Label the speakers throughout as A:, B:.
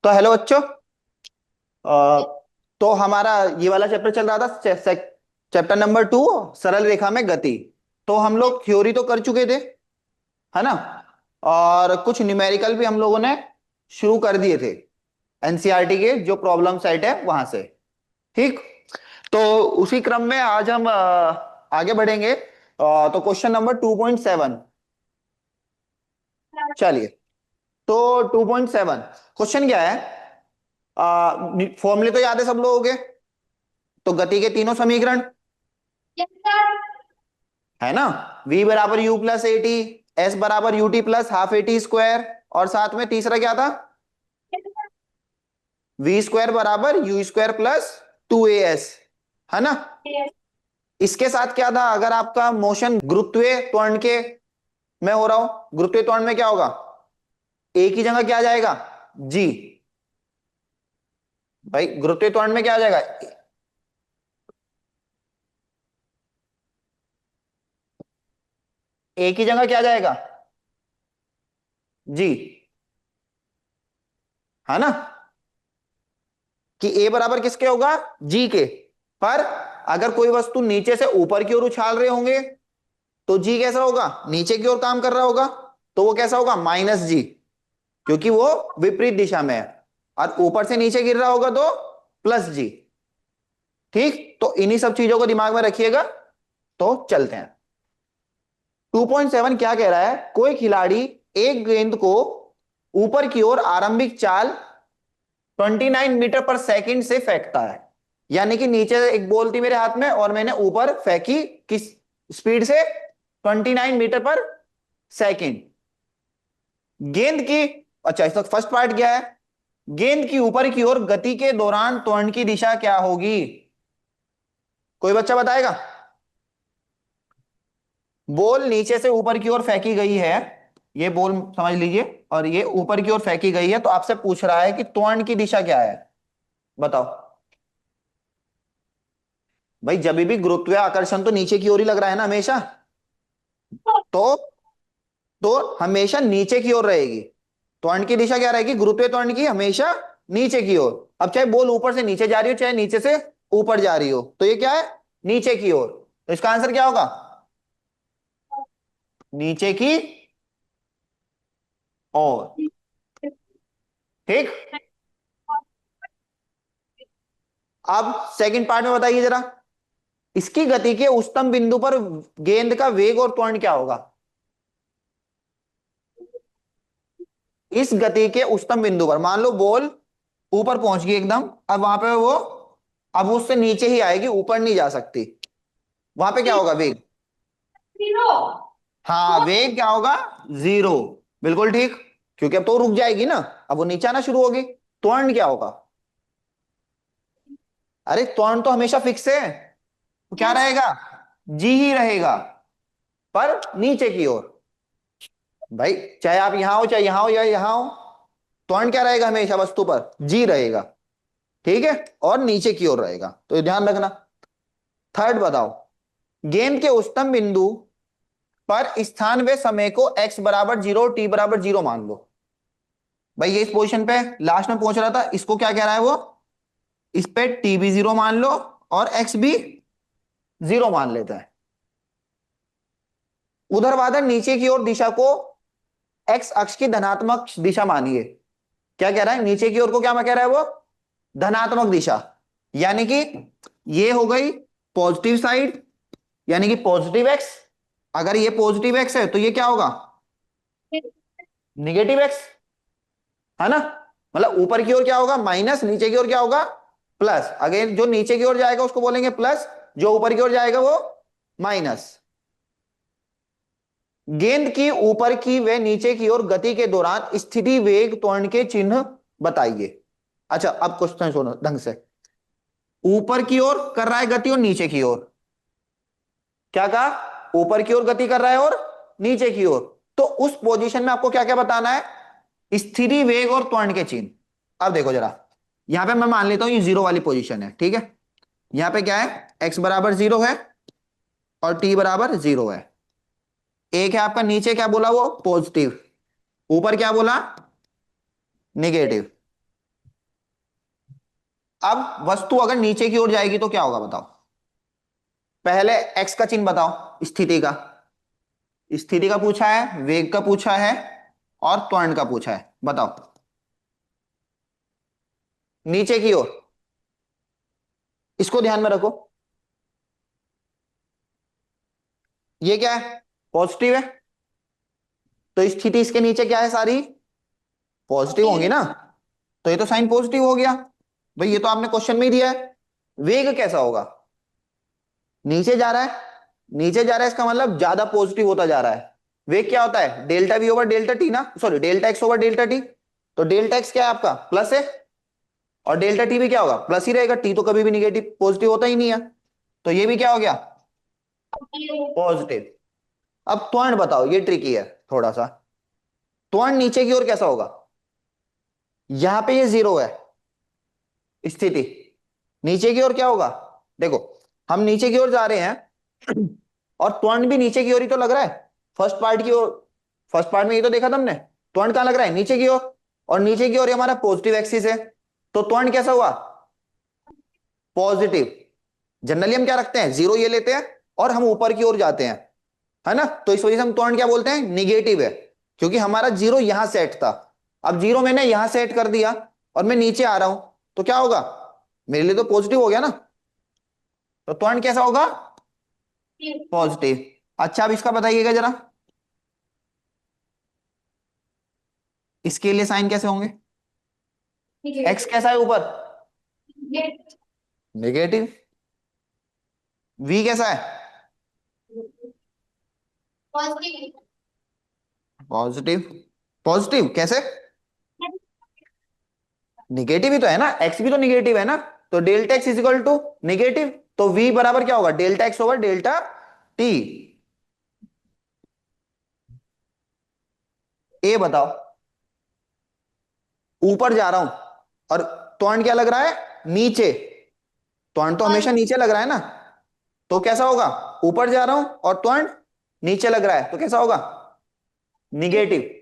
A: तो हेलो बच्चों। अ, तो हमारा ये वाला चैप्टर चल रहा था चैप्टर नंबर 2, सरल रेखा में गति। तो हम लोग थ्योरी तो कर चुके थे, है ना। और कुछ न्यूमेरिकल भी हम लोगों ने शुरू कर दिए थे एनसीईआरटी के जो प्रॉब्लम सेट है वहां से। ठीक। तो उसी क्रम में आज हम आगे बढ़ेंगे। तो क्वेश्चन नंबर 2.7। चलिए। तो 2.7 क्वेश्चन क्या है। फॉर्मूले तो याद है सब लोगों के। तो गति के तीनों समीकरण है ना। v बराबर u प्लस ए टी, एस बराबर U T plus half A T square, और साथ में तीसरा क्या था, v स्क्वायर बराबर यू स्क्वायर प्लस 2as, है ना। इसके साथ क्या था, अगर आपका मोशन गुरुत्वीय त्वरण के में हो रहा हो, गुरुत्वीय त्वरण में क्या होगा, a की जगह क्या आ जाएगा, g। भाई गुरुत्वीय त्वरण में क्या आ जाएगा, a की जगह क्या आ जाएगा, g, है ना। कि a बराबर किसके होगा, g के। पर अगर कोई वस्तु नीचे से ऊपर की ओर उछाल रहे होंगे तो जी कैसा होगा, नीचे की ओर काम कर रहा होगा। तो वो कैसा होगा, माइनस जी, क्योंकि वो विपरीत दिशा में है। और ऊपर से नीचे गिर रहा होगा तो प्लस जी। ठीक। तो इन्हीं सब चीजों को दिमाग में रखिएगा। तो चलते हैं। 2.7 क्या कह रहा है, कोई खिलाड़ी एक गेंद को ऊपर की ओर आरंभिक चाल 29 मीटर पर सेकंड से फेंकता है। यानी कि नीचे एक बॉल थी मेरे हाथ में और मैंने ऊपर फेंकी किस स्पीड से, 29 मीटर पर सेकंड। गेंद की, अच्छा इसका फर्स्ट पार्ट क्या है, गेंद की ऊपर की ओर गति के दौरान त्वरण की दिशा क्या होगी। कोई बच्चा बताएगा। बॉल नीचे से ऊपर की ओर फेंकी गई है, ये बॉल समझ लीजिए, और ये ऊपर की ओर फेंकी गई है, तो आपसे पूछ रहा है कि त्वरण की दिशा क्या है, बताओ। भाई जब भी गुरुत्वीय आकर्षण तो नीचे की ओर ही लग रहा है ना हमेशा। तो हमेशा नीचे की ओर रहेगी। त्वरण की दिशा क्या रहेगी, गुरुत्वीय त्वरण की हमेशा नीचे की ओर। अब चाहे बॉल ऊपर से नीचे जा रही हो चाहे नीचे से ऊपर जा रही हो, तो ये क्या है, नीचे की ओर। तो इसका आंसर क्या होगा, नीचे की ओर। ठीक। अब सेकंड पार्ट में बताइए जरा, इसकी गति के उच्चतम बिंदु पर गेंद का वेग और त्वरण क्या होगा। इस गति के उच्चतम बिंदु पर मान लो बॉल ऊपर पहुंच गई एकदम, अब वहां पे वो, अब वो उससे नीचे ही आएगी, ऊपर नहीं जा सकती। वहां पे क्या होगा, वेग। हाँ वेग क्या होगा, जीरो। बिल्कुल ठीक। क्योंकि अब तो रुक जाएगी ना, अब वो नीचे आना शुरू होगी। त्वरण क्या होगा, अरे त्वरण तो हमेशा फिक्स है, तो क्या रहेगा, जी ही रहेगा, पर नीचे की ओर। भाई चाहे आप यहां हो चाहे यहां हो या यहां हो, त्वरण क्या रहेगा, हमेशा वस्तु पर जी रहेगा। ठीक है। और नीचे की ओर रहेगा, तो ये ध्यान रखना। थर्ड बताओ, गेंद के उच्चतम बिंदु पर स्थान व समय को x बराबर जीरो टी बराबर जीरो मान लो। भाई ये इस पोजीशन पे लास्ट में पहुंच रहा था, इसको क्या कह रहा है वो, इस पे टी भी जीरो मान लो और एक्स भी जीरो मान लेते हैं। ऊर्ध्वाधर नीचे की ओर दिशा को एक्स अक्ष की धनात्मक दिशा मानिए। क्या कह रहा है, नीचे की ओर को क्या मैं कह रहा है वो, धनात्मक दिशा। यानी कि ये हो गई पॉजिटिव साइड, यानी कि पॉजिटिव एक्स। अगर ये पॉजिटिव एक्स है तो ये क्या होगा, निगेटिव एक्स, है ना। मतलब ऊपर की ओर क्या होगा माइनस, नीचे की ओर क्या होगा प्लस। अगेन जो नीचे की ओर जाएगा उसको बोलेंगे प्लस, जो ऊपर की ओर जाएगा वो माइनस। गेंद की ऊपर की व नीचे की ओर गति के दौरान स्थिति वेग त्वरण के चिन्ह बताइए। अच्छा अब क्वेश्चन सुनो ढंग से, ऊपर की ओर कर रहा है गति और नीचे की ओर, क्या कहा, ऊपर की ओर गति कर रहा है और नीचे की ओर। तो उस पोजीशन में आपको क्या क्या बताना है, स्थिति वेग और त्वरण के चिन्ह। अब देखो जरा, यहां पे मैं मान लेता हूं ये जीरो वाली पोजीशन है, ठीक है। यहां पे क्या है, एक्स बराबर जीरो है और टी बराबर जीरो है। एक है आपका नीचे क्या बोला वो पॉजिटिव, ऊपर क्या बोला, निगेटिव। अब वस्तु अगर नीचे की ओर जाएगी तो क्या होगा बताओ। पहले एक्स का चिन्ह बताओ, स्थिति का। स्थिति का पूछा है, वेग का पूछा है, और त्वरण का पूछा है, बताओ। नीचे की ओर, इसको ध्यान में रखो। ये क्या है, पॉजिटिव है, तो स्थिति इसके नीचे क्या है, सारी पॉजिटिव होंगी ना, तो ये तो साइन पॉजिटिव हो गया। भाई ये तो आपने क्वेश्चन में ही दिया है। वेग कैसा होगा, नीचे जा रहा है, नीचे जा रहा है इसका मतलब ज्यादा पॉजिटिव होता जा रहा है। वेग क्या होता है, delta V over delta T ना, sorry delta X over delta T. तो डेल्टा एक्स क्या है आपका, प्लस है, और डेल्टा टी भी क्या होगा, प्लस ही रहेगा, टी तो कभी भी निगेटिव पॉजिटिव होता ही नहीं है। तो ये भी क्या हो गया, पॉजिटिव। अब त्वरण बताओ, ये ट्रिकी है थोड़ा सा। त्वरण नीचे की ओर कैसा होगा, यहां पे ये जीरो है स्थिति, नीचे की ओर क्या होगा, देखो हम नीचे की ओर जा रहे हैं और त्वरण भी नीचे की ओर ही तो लग रहा है, फर्स्ट पार्ट की ओर। फर्स्ट पार्ट में ये तो देखा तुमने, त्वरण कहां लग रहा है, नीचे की ओर, और नीचे की ओर हमारा पॉजिटिव एक्सिस है, तो त्वरण कैसा हुआ, पॉजिटिव। जनरली हम क्या रखते हैं, जीरो ये लेते हैं और हम ऊपर की ओर जाते हैं, है ना, तो इस वजह से हम त्वरण क्या बोलते हैं, निगेटिव है, क्योंकि हमारा जीरो यहां सेट था। अब जीरो मैंने यहां सेट कर दिया और मैं नीचे आ रहा हूं, तो क्या होगा, मेरे लिए तो पॉजिटिव हो गया ना, तो त्वरण कैसा होगा, पॉजिटिव। अच्छा अब इसका बताइएगा जरा, इसके लिए साइन कैसे होंगे, एक्स कैसा है ऊपर, नेगेटिव, वी कैसा है, पॉजिटिव। पॉजिटिव कैसे, निगेटिव ही तो है ना, एक्स भी तो निगेटिव है ना, तो delta X is equal to negative, तो वी बराबर क्या होगा, delta X over delta T. ए बताओ, ऊपर जा रहा हूं और त्वरण क्या लग रहा है, नीचे, त्वरण तो हमेशा नीचे लग रहा है ना, तो कैसा होगा, ऊपर जा रहा हूं और त्वरण नीचे लग रहा है, तो कैसा होगा, निगेटिव।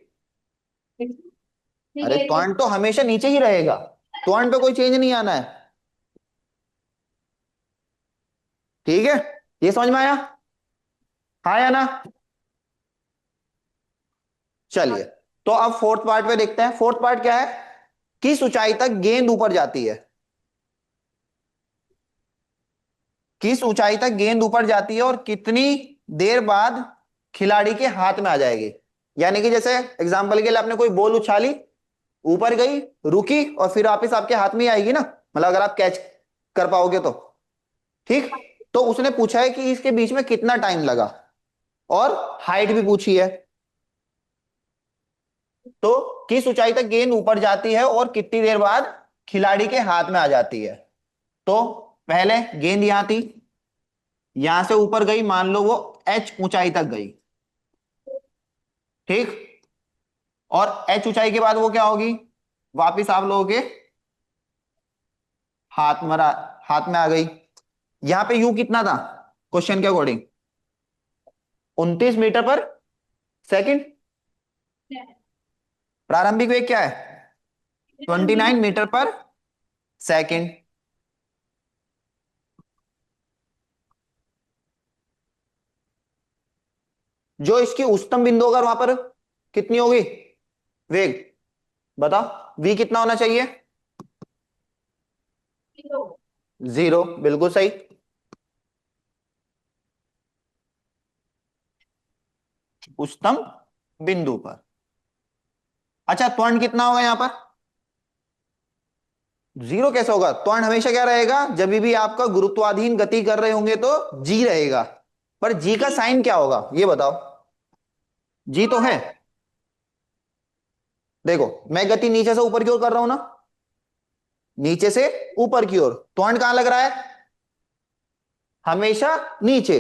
A: अरे त्वरण तो हमेशा नीचे ही रहेगा, त्वरण पे कोई चेंज नहीं आना है, ठीक है, ये समझ में आया, हाँ या ना। चलिए, तो अब फोर्थ पार्ट पे देखते हैं। फोर्थ पार्ट क्या है, किस ऊंचाई तक गेंद ऊपर जाती है, किस ऊंचाई तक गेंद ऊपर जाती है और कितनी देर बाद खिलाड़ी के हाथ में आ जाएगी। यानी कि जैसे एग्जांपल के लिए आपने कोई बॉल उछाली, ऊपर गई, रुकी, और फिर वापिस आपके हाथ में ही आएगी ना, मतलब अगर आप कैच कर पाओगे तो, ठीक। तो उसने पूछा है कि इसके बीच में कितना टाइम लगा, और हाइट भी पूछी है। तो किस ऊंचाई तक गेंद ऊपर जाती है और कितनी देर बाद खिलाड़ी के हाथ में आ जाती है। तो पहले गेंद यहां थी, यहां से ऊपर गई, मान लो वो एच ऊंचाई तक गई, ठीक, और एच ऊंचाई के बाद वो क्या होगी, वापिस आप लोगों के हाथ में हाथ में आ गई। यहां पे यू कितना था क्वेश्चन के अकॉर्डिंग, 29 मीटर पर सेकंड। प्रारंभिक वेग क्या है, 29 मीटर पर सेकंड। जो इसकी उच्चतम बिंदु होगा वहां पर कितनी होगी वेग, बताओ, वी कितना होना चाहिए, जीरो, बिल्कुल सही। उच्चतम बिंदु पर। अच्छा त्वरण कितना होगा यहां पर, जीरो कैसे होगा, त्वरण हमेशा क्या रहेगा, जब भी आपका गुरुत्वाधीन गति कर रहे होंगे तो जी रहेगा, पर जी का साइन क्या होगा ये बताओ, जी तो है, देखो मैं गति नीचे से ऊपर की ओर कर रहा हूं ना, नीचे से ऊपर की ओर, त्वरण कहां लग रहा है, हमेशा नीचे,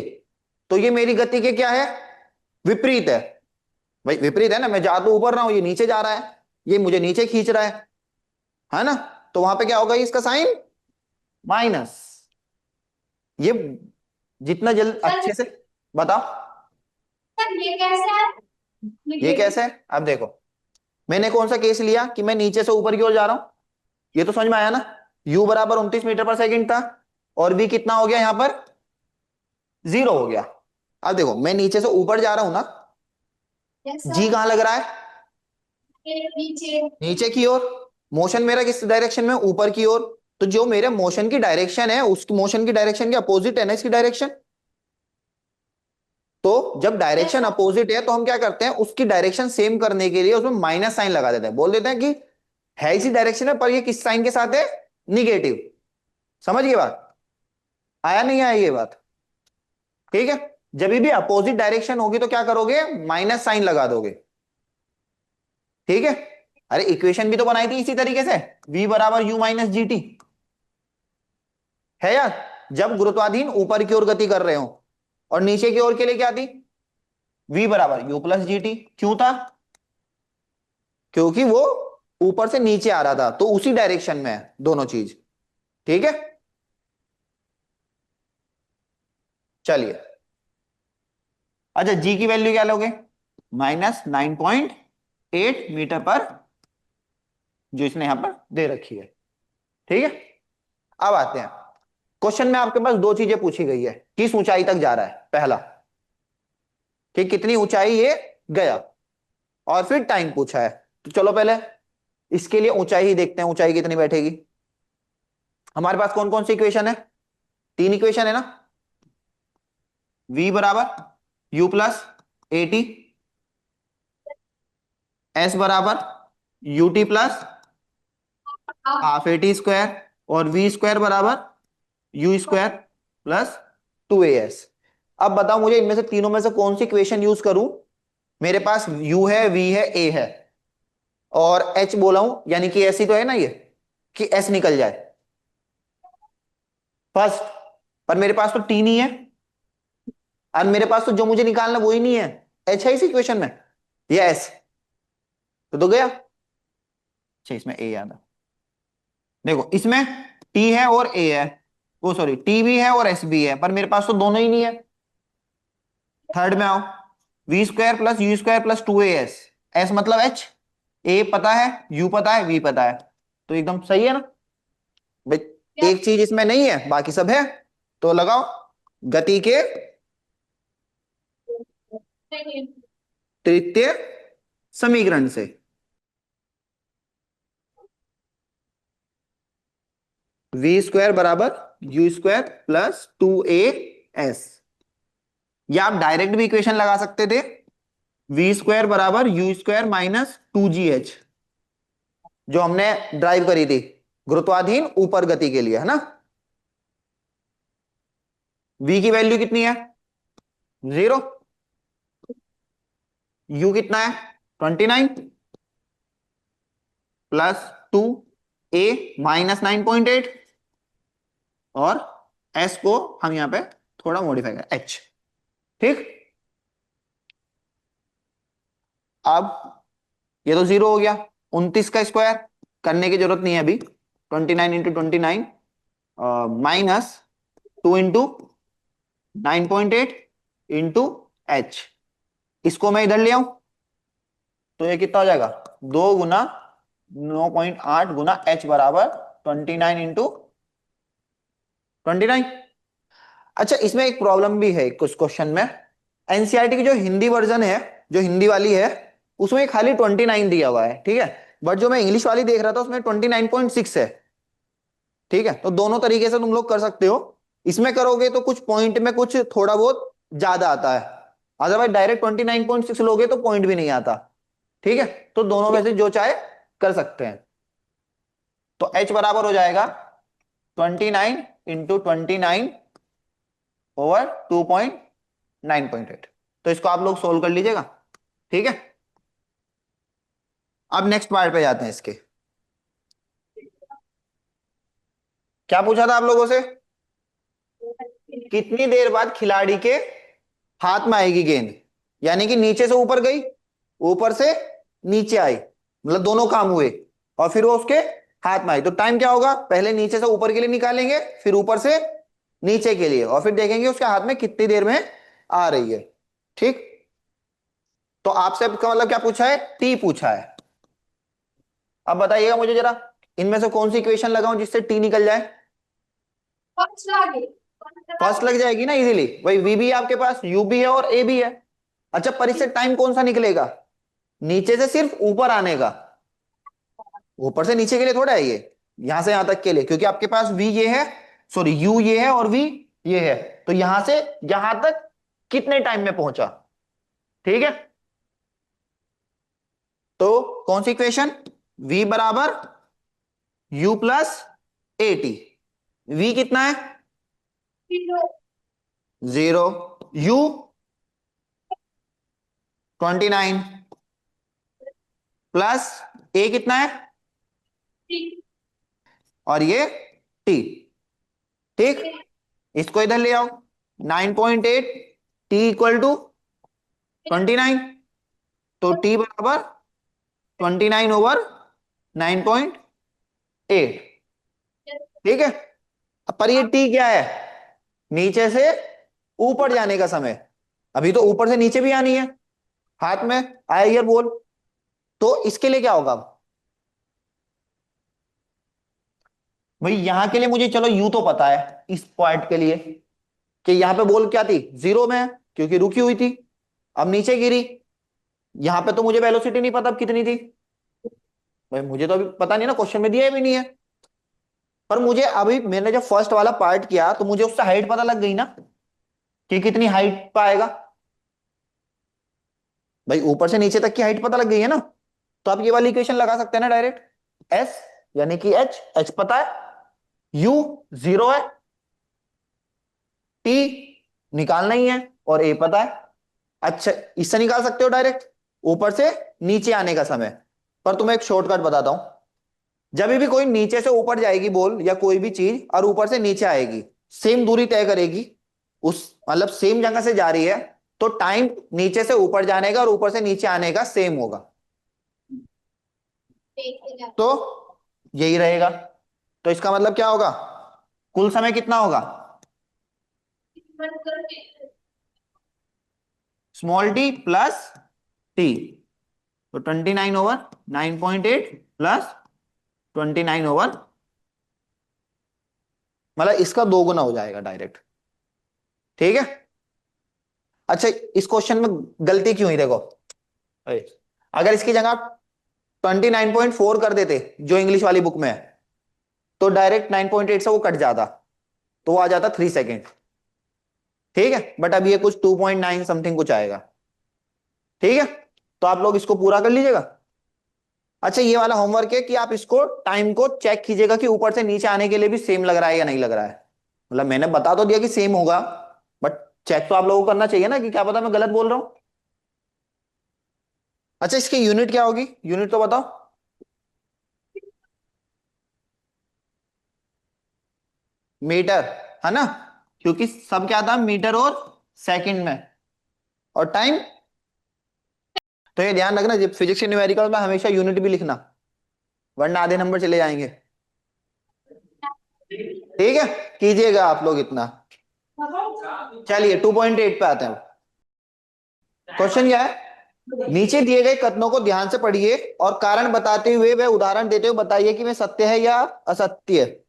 A: तो ये मेरी गति के क्या है, विपरीत है। भाई विपरीत है ना, मैं जा तो ऊपर रहा हूं, ये नीचे जा रहा है, ये मुझे नीचे खींच रहा है ना, तो वहां पे क्या होगा इसका साइन, माइनस। ये जितना जल्द अच्छे से बताओ,
B: ये कैसे है?
A: ये कैसे है, अब देखो मैंने कौन सा केस लिया कि मैं नीचे से ऊपर की ओर जा रहा हूं, ये तो समझ में आया ना, u बराबर 29 मीटर पर सेकंड था, और v कितना हो गया यहां पर, 0 हो गया। अब देखो मैं नीचे से ऊपर जा रहा हूं ना,
B: यस
A: g
B: सर।
A: कहां लग रहा है,
B: नीचे।
A: नीचे की ओर। मोशन मेरा किस डायरेक्शन में, ऊपर की ओर। तो जो मेरे मोशन की डायरेक्शन है, उस मोशन की डायरेक्शन के अपोजिट है ना इसकी डायरेक्शन। तो जब
B: यस
A: डायरेक्शन
B: सर।
A: अपोजिट है तो हम क्या करते हैं, उसकी डायरेक्शन सेम करने के लिए उसमें माइनस साइन लगा देते हैं, बोल देते हैं कि है इसी डायरेक्शन है पर ये किस साइन के साथ है, निगेटिव। समझ गए बात, आया नहीं आया ये बात, ठीक है। जब भी अपोजिट डायरेक्शन होगी तो क्या करोगे, माइनस साइन लगा दोगे, ठीक है। अरे इक्वेशन भी तो बनाई थी इसी तरीके से, v बराबर u माइनस जी टी, है यार। जब गुरुत्वाधीन ऊपर की ओर गति कर रहे हो, और नीचे की ओर के लिए क्या थी, v बराबर u प्लस जी टी। क्यों था, क्योंकि वो ऊपर से नीचे आ रहा था, तो उसी डायरेक्शन में है दोनों चीज, ठीक है। चलिए, अच्छा जी की वैल्यू क्या लोगे, -9.8 मीटर पर, जो इसने यहां पर दे रखी है, ठीक है। अब आते हैं क्वेश्चन में, आपके पास दो चीजें पूछी गई है, किस ऊंचाई तक जा रहा है, पहला कि कितनी ऊंचाई ये गया, और फिर टाइम पूछा है। तो चलो पहले इसके लिए ऊंचाई ही देखते हैं, ऊंचाई कितनी बैठेगी। हमारे पास कौन कौन सी इक्वेशन है, तीन इक्वेशन है ना। v बराबर u प्लस ए टी, एस बराबर U T plus half A T square, और वी स्क्वायर बराबर यू स्क्वायर प्लस 2as। अब बताओ मुझे इनमें से तीनों में से कौन सी इक्वेशन यूज करूं। मेरे पास u है, v है, a है, और h बोला हूं, यानी कि ऐसी तो है ना ये, कि s निकल जाए फर्स्ट। पर मेरे पास तो t नहीं है, और मेरे पास तो जो मुझे निकालना वो ही नहीं है, h है इस इक्वेशन में, ये s। तो गया। अच्छा इसमें a याद है, देखो इसमें t है और a है, वो सॉरी t भी है और s भी है, पर मेरे पास तो दोनों ही नहीं है। थर्ड में आओ, v square plus u square plus 2as, s मतलब h, a पता है, u पता है, v पता है, तो एकदम सही है ना भाई।
B: यस।
A: एक चीज इसमें नहीं है, बाकी सब है। तो लगाओ, गति के तृतीय समीकरण से वी स्क्वायर बराबर यू स्क्वायर प्लस 2as, या आप डायरेक्ट भी इक्वेशन लगा सकते थे, वी स्क्वायर बराबर यू स्क्वायर माइनस 2gh, जो हमने ड्राइव करी थी गुरुत्वाधीन ऊपर गति के लिए, है ना। v की वैल्यू कितनी है, 0। u कितना है, 29 प्लस 2a माइनस 9.8, और s को हम यहां पे थोड़ा मॉडिफाई करें, h, ठीक। अब ये तो 0 हो गया, 29 का स्क्वायर करने की जरूरत नहीं है अभी, 29 × 29 माइनस 2 × 9.8 इसको मैं इधर ले आऊं, तो ये कितना हो जाएगा, 2 × 9.8 बराबर 29 × 29। अच्छा इसमें एक प्रॉब्लम भी है कुछ क्वेश्चन में, एनसीईआरटी की जो हिंदी वर्जन है, जो हिंदी वाली है, उसमें खाली 29 दिया हुआ है, ठीक है। बट जो मैं इंग्लिश वाली देख रहा था उसमें 29.6 है, ठीक है। तो दोनों तरीके से तुम लोग कर सकते हो, इसमें करोगे तो कुछ पॉइंट में कुछ थोड़ा बहुत ज्यादा आता है, अदरवाइज डायरेक्ट 29.6 लोगे तो पॉइंट भी नहीं आता, ठीक है। तो दोनों में से जो चाहे कर सकते हैं। तो h बराबर हो जाएगा 29 × 29/2.9.8, तो इसको आप लोग सोल्व कर लीजिएगा, ठीक है। अब नेक्स्ट पार्ट पे जाते हैं इसके। क्या पूछा था आप लोगों से, कितनी देर बाद खिलाड़ी के हाथ में आएगी गेंद, यानी कि नीचे से ऊपर गई, ऊपर से नीचे आई, मतलब दोनों काम हुए, और फिर वो उसके हाथ में आई, तो टाइम क्या होगा, पहले नीचे से ऊपर के लिए निकालेंगे, फिर ऊपर से नीचे के लिए, और फिर देखेंगे उसके हाथ में कितनी देर में आ रही है, ठीक। तो आपसे का मतलब क्या पूछा है, टी पूछा है। अब बताइएगा मुझे जरा, इनमें से कौन सी इक्वेशन लगाऊं जिससे टी निकल जाए?
B: फर्स्ट आगे
A: फर्स्ट लग जाएगी ना इजीली, वही वी भी है आपके पास, यू भी है और ए भी है। अच्छा, पर इससे टाइम कौन सा निकलेगा? नीचे से सिर्फ ऊपर आने का, ऊपर से नीचे के लिए थोड़ा है ये, यहां से यहां तक के लिए, क्योंकि आपके पास वी ये है, सॉरी यू ये है और वी ये है, तो यहां से यहां तक कितने टाइम में पहुंचा? ठीक है, तो कौन सी इक्वेशन? v बराबर u प्लस ए टी। वी कितना है? 0। u 29 प्लस ए कितना है? और ये t। ठीक, इसको इधर ले आओ। 9.8 टी इक्वल टू 29, तो t बराबर 29/9.8। ठीक है, अब पर ये t क्या है? नीचे से ऊपर जाने का समय, अभी तो ऊपर से नीचे भी आनी है, हाथ में आया ये बोल, तो इसके लिए क्या होगा? भाई यहां के लिए मुझे चलो यू तो पता है इस पॉइंट के लिए, कि यहां पे बॉल क्या थी, जीरो में है क्योंकि रुकी हुई थी, अब नीचे गिरी। यहां पे तो मुझे वेलोसिटी नहीं पता अब कितनी थी, भाई मुझे तो अभी पता नहीं ना, क्वेश्चन में दिया भी नहीं है। पर मुझे अभी मैंने जब फर्स्ट वाला पार्ट किया तो मुझे उससे हाइट पता लग गई ना, कि कितनी हाइट पाएगा। भाई ऊपर से नीचे तक की हाइट पता लग गई है ना, तो आप ये वाली इक्वेशन लगा सकते हैं ना डायरेक्ट। एस यानी कि एच, एच पता है, यू जीरो है, टी निकालना ही है, और ए पता है। अच्छा, इससे निकाल सकते हो डायरेक्ट, ऊपर से नीचे आने का समय। पर तुम्हें एक शॉर्टकट बताता हूं, जब भी कोई नीचे से ऊपर जाएगी बॉल या कोई भी चीज और ऊपर से नीचे आएगी, सेम दूरी तय करेगी, उस मतलब सेम जगह से जा रही है, तो टाइम नीचे से ऊपर जाने का और ऊपर से नीचे आने का सेम होगा, तो यही रहेगा। तो इसका मतलब क्या होगा, कुल समय कितना होगा? स्मॉल टी प्लस टी, तो 29/9.8 प्लस 29 मतलब इसका दो गुना हो जाएगा डायरेक्ट। ठीक है, अच्छा इस क्वेश्चन में गलती क्यों हुई देखो, अरे, अगर इसकी जगह आप 29.4 कर देते जो इंग्लिश वाली बुक में है, तो डायरेक्ट 9.8 से वो कट जाता, तो वो आ जाता 3 सेकेंड। ठीक है, बट अब ये कुछ 2.9 समथिंग कुछ आएगा। ठीक है, तो आप लोग इसको पूरा कर लीजिएगा। अच्छा, ये वाला होमवर्क है कि आप इसको टाइम को चेक कीजिएगा कि ऊपर से नीचे आने के लिए भी सेम लग रहा है या नहीं लग रहा है। मतलब मैंने बता तो दिया कि सेम होगा, बट चेक तो आप लोगों को करना चाहिए ना, कि क्या पता मैं गलत बोल रहा हूं। अच्छा, इसकी यूनिट क्या होगी, यूनिट तो बताओ। मीटर, है ना, क्योंकि सब क्या था, मीटर और सेकंड में, और टाइम। तो ये ध्यान रखना, जब फिजिक्स के न्यूमेरिकल में हमेशा यूनिट भी लिखना, वरना आधे नंबर चले जाएंगे। ठीक है, कीजिएगा आप लोग इतना। चलिए 2.8 पे आते हैं। क्वेश्चन क्या है, नीचे दिए गए कथनों को ध्यान से पढ़िए और कारण बताते हुए वह उदाहरण देते हुए बताइए कि वे सत्य है या असत्य।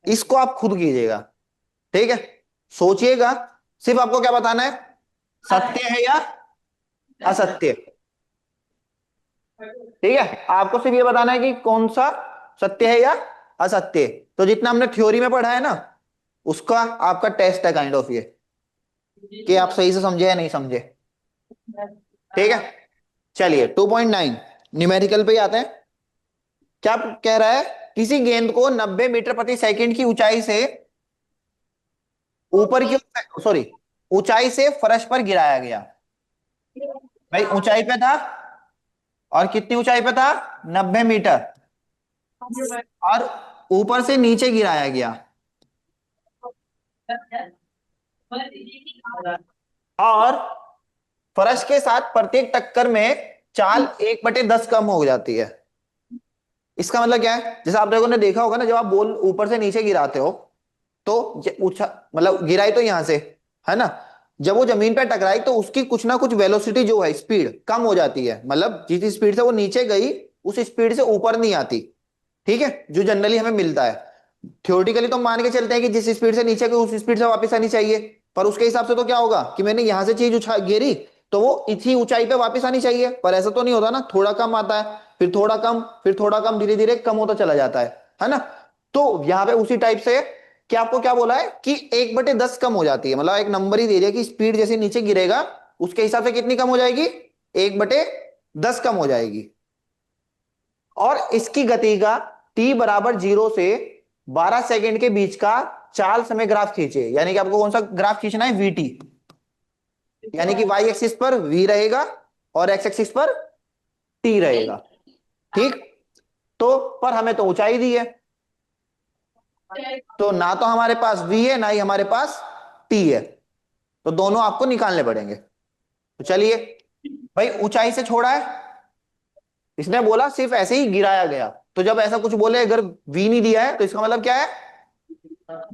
A: इसको आप खुद कीजिएगा। ठीक है, सोचिएगा, सिर्फ आपको क्या बताना है, सत्य है या असत्य। ठीक है, आपको सिर्फ ये बताना है कि कौन सा सत्य है या असत्य। तो जितना हमने थ्योरी में पढ़ा है ना, उसका आपका टेस्ट है काइंड ऑफ ये, कि आप सही से समझे या नहीं समझे। ठीक है, चलिए 2.9 न्यूमेरिकल पे ही आते हैं। क्या कह रहा है, किसी गेंद को 90 मीटर प्रति सेकंड की ऊंचाई से ऊपर की, सॉरी, ऊंचाई से फर्श पर गिराया गया। भाई ऊंचाई पे था, और कितनी ऊंचाई पे था, 90 मीटर, और ऊपर से नीचे गिराया गया, और फर्श के साथ प्रत्येक टक्कर में चाल 1/10 कम हो जाती है। इसका मतलब क्या है, जैसे आप लोगों ने देखा होगा ना, जब आप बॉल ऊपर से नीचे गिराते हो, तो ऊंचा मतलब गिराई तो यहां से, है ना, जब वो जमीन पर टकराई तो उसकी कुछ ना कुछ वेलोसिटी जो है, स्पीड कम हो जाती है, मतलब जिस स्पीड से वो नीचे गई उस स्पीड से ऊपर नहीं आती। ठीक है, जो जनरली हमें मिलता है। थ्योरेटिकली तो मान के चलते हैं कि जिस स्पीड से नीचे गई उस स्पीड से वापस आनी चाहिए, पर उसके हिसाब से तो क्या होगा कि मैंने यहां से चीज उछा गिरी तो वो इसी ऊंचाई पे वापस आनी चाहिए, पर ऐसा तो नहीं होता ना, थोड़ा कम आता है, फिर थोड़ा कम, फिर थोड़ा कम, धीरे धीरे कम होता चला जाता है ना। तो यहाँ पे उसी टाइप से कि आपको क्या बोला है कि 1/10 कम हो जाती है, मतलब एक नंबर ही दे दिया कि स्पीड जैसे नीचे गिरेगा उसके हिसाब से कितनी कम हो जाएगी, 1/10 कम हो जाएगी। और इसकी गति का t बराबर 0 से 12 सेकंड के बीच का चाल समय ग्राफ खींचे, यानी कि आपको कौन सा ग्राफ खींचना है, vt, यानी कि y एक्सिस पर v रहेगा और x एक्सिस पर t रहेगा। ठीक, तो पर हमें तो ऊंचाई दी है, तो ना तो हमारे पास v है ना ही हमारे पास t है, तो दोनों आपको निकालने पड़ेंगे। तो चलिए भाई, ऊंचाई से छोड़ा है, इसने बोला सिर्फ ऐसे ही गिराया गया, तो जब ऐसा कुछ बोले अगर v नहीं दिया है तो इसका मतलब क्या है,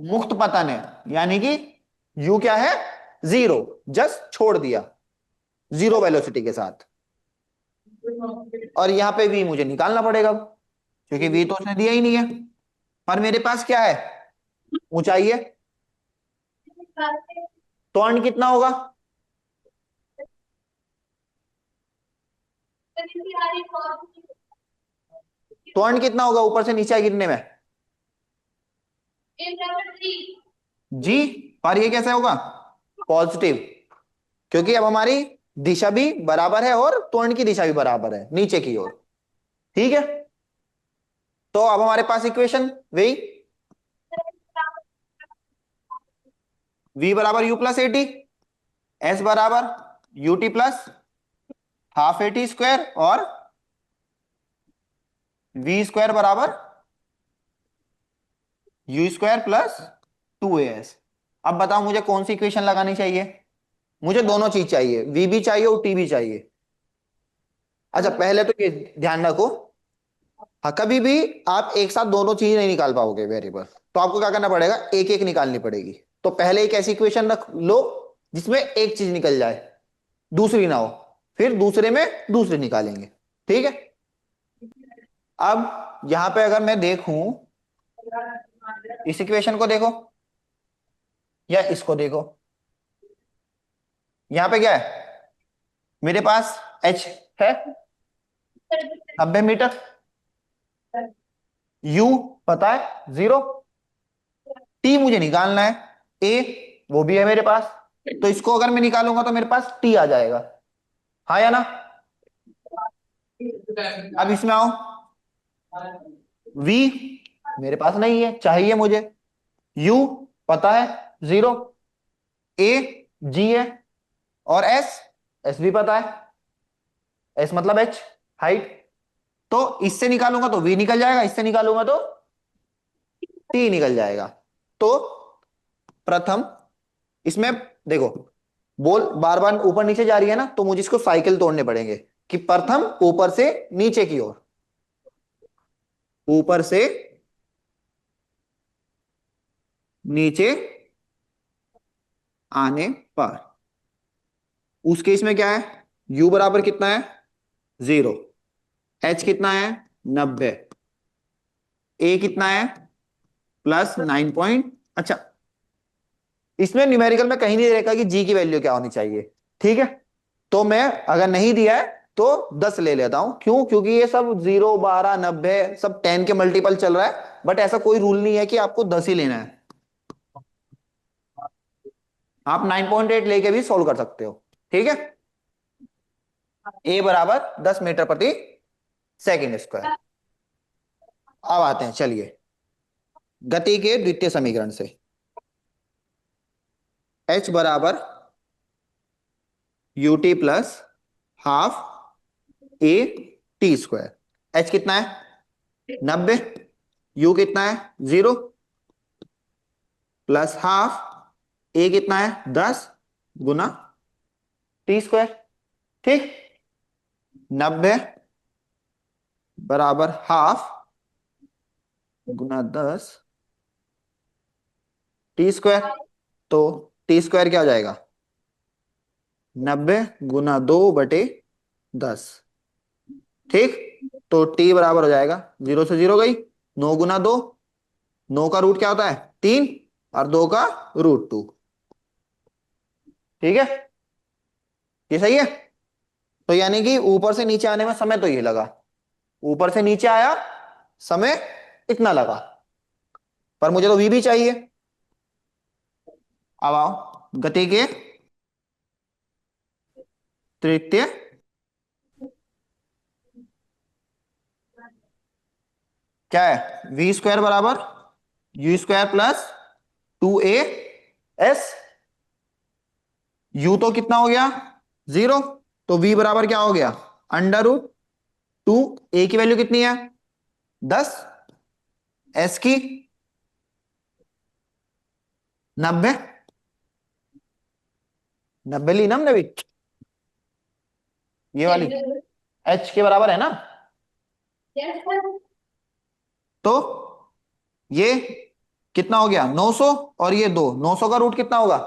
A: मुक्त पतन है, यानी कि u क्या है, 0, जस्ट छोड़ दिया 0 वेलोसिटी के साथ। और यहां पे v मुझे निकालना पड़ेगा अब, क्योंकि v तो उसने दिया ही नहीं है, पर मेरे पास क्या है, ऊंचाई है। त्वरण कितना होगा, त्वरण कितना होगा ऊपर से नीचे गिरने में, जी, पर ये कैसे होगा, पॉजिटिव, क्योंकि अब हमारी दिशा भी बराबर है और त्वरण की दिशा भी बराबर है नीचे की ओर। ठीक है, तो अब हमारे पास इक्वेशन वही, v बराबर u प्लस एटी, s बराबर U T plus half eighty square, और v स्क्वायर बराबर यू स्क्वायर प्लस 2as। अब बताओ मुझे कौन सी इक्वेशन लगानी चाहिए, मुझे दोनों चीज चाहिए, v भी चाहिए और t भी चाहिए। अच्छा पहले तो ये ध्यान रखो, हाँ कभी भी आप एक साथ दोनों चीज नहीं निकाल पाओगे वेरिएबल, तो आपको क्या करना पड़ेगा, एक एक निकालनी पड़ेगी। तो पहले एक ऐसी इक्वेशन रख लो जिसमें एक चीज निकल जाए, दूसरी ना हो, फिर दूसरे में दूसरी निकालेंगे। ठीक है, अब यहां पे अगर मैं देखूं, इस इक्वेशन को देखो या इसको देखो, यहां पे क्या है, मेरे पास h है 90 मीटर, u पता है 0, t मुझे निकालना है, a वो भी है मेरे पास, तो इसको अगर मैं निकालूंगा तो मेरे पास t आ जाएगा, हाँ या ना। अब इसमें आओ, v मेरे पास नहीं है, चाहिए मुझे, u पता है 0, a g है, और s भी पता है, s मतलब h, हाइट, तो इससे निकालूंगा तो v निकल जाएगा, इससे निकालूंगा तो t निकल जाएगा। तो प्रथम इसमें देखो, बोल बार बार ऊपर नीचे जा रही है ना, तो मुझे इसको साइकिल तोड़ने पड़ेंगे, कि प्रथम ऊपर से नीचे की ओर, ऊपर से नीचे आने पर, उस केस में क्या है, u बराबर कितना है 0, h कितना है 90, a कितना है +9 अच्छा, इसमें न्यूमेरिकल में कहीं नहीं देखा कि g की वैल्यू क्या होनी चाहिए। ठीक है, तो मैं अगर नहीं दिया है तो 10 ले लेता हूं, क्यों, क्योंकि ये सब 0 12 90 सब 10 के मल्टीपल चल रहा है, बट ऐसा कोई रूल नहीं है कि आपको 10 ही लेना है, आप 9.8 लेके भी सोल्व कर सकते हो। ठीक है, a बराबर 10 मीटर प्रति सेकंड स्क्वायर। अब आते हैं चलिए गति के द्वितीय समीकरण से, h बराबर U T plus half A T square, h कितना है 90, u कितना है 0, प्लस हाफ ए कितना है 10 गुना टी स्क्वायर। ठीक, 90 बराबर हाफ गुना 10 टी स्क्वायर, तो टी स्क्वायर क्या हो जाएगा 90 गुना 2/10। ठीक, तो टी बराबर हो जाएगा 0 से 0 गई, 9 × 2, 9 का रूट क्या होता है 3, और 2 का √2। ठीक है, ये सही है। तो यानी कि ऊपर से नीचे आने में समय तो ये लगा, ऊपर से नीचे आया समय इतना लगा, पर मुझे तो v भी चाहिए। अब आओ गति के तृतीय, क्या है v² बराबर u² plus 2a s। u तो कितना हो गया 0, तो v बराबर क्या हो गया √2। a की वैल्यू कितनी है 10, s की 90, 90 ली ना हमने भी, ये वाली h के बराबर है ना। तो ये कितना हो गया 900, और ये 2, 900 का रूट कितना होगा